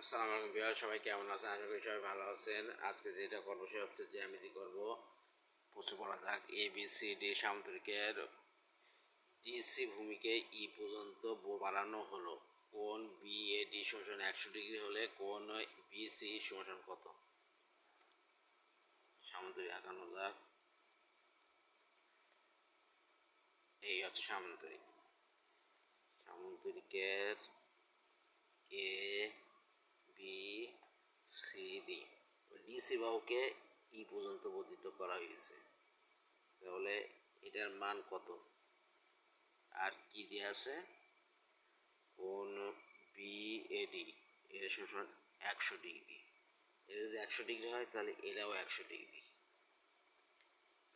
আসসালামু আলাইকুম বিহার, সবাই কেমন আছেন? আশা করি সবাই ভালো আছেন। আজকে যেটা করবো সে হচ্ছে জ্যামিতি করব। প্রশ্ন পড়া যাক। A B C D সামুদ্রিকের DC ভূমিকে ই পর্যন্ত বাড়ানো হলো। কোণ বি এ ডি সমান 100 ডিগ্রি হলে কোণ বি সি সমান কত? সামুদ্রিক আঁকানো যাক। এই হচ্ছে সামুদ্রিকের A B C D DC বাহুকে ই পর্যন্ত বর্ধিত করা হয়েছে। তাহলে এটার মান কত? আর কি দিয়ে আছে? কোণ বি এ ডি এর সমান 100 ডিগ্রি। এটা যদি 100 ডিগ্রি হয় তাহলে এটাও 100 ডিগ্রি।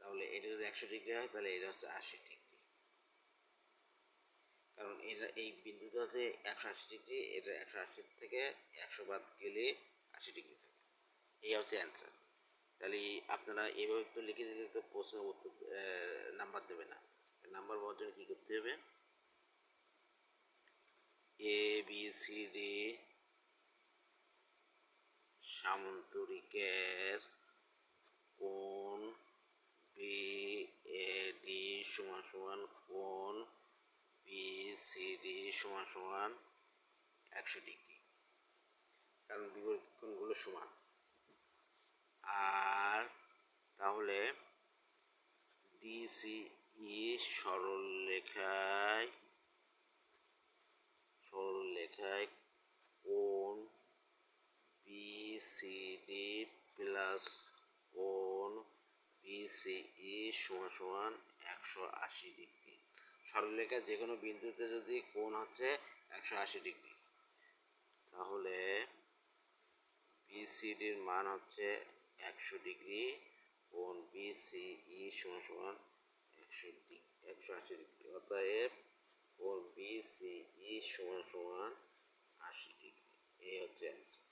তাহলে এটা যদি 100 ডিগ্রি হয় তাহলে এটা হচ্ছে 80 ডিগ্রি। কারণ এটা এই বিন্দুটা হচ্ছে 180 ডিগ্রি, এটা 180 থেকে 100 বাদ গেলে 80 ডিগ্রি থাকে। এই হচ্ছে অ্যান্সার। তাহলে আপনারা এইভাবে তো লিখে দিলে তো প্রশ্ন উত্তর নাম্বার দেবে না। নাম্বার পাওয়ার জন্য কী করতে হবে? এ বি সি ডি সামুদ্রিকের কোণ বি এ ডি সমান সমান কোণ বি সি ডি সমান সমান 100 ডিগ্রি, কারণ বিপরীত কোণগুলো সমান। আর তাহলে ডিসি ই সরলরেখায় কোণ বি সি ডি প্লাস কোণ বি সি ই সমান সমান 180 ডিগ্রি। সরলরেখার যে কোনো বিন্দুতে যদি কোণ হচ্ছে 180 ডিগ্রি, তাহলে বিসিডির মান হচ্ছে 100 ডিগ্রি, কোণ বিসিই সমান সমান 180 ডিগ্রি। অতএব কোণ বিসিই সমান সমান 80 ডিগ্রি। এই হচ্ছে অ্যান্সার।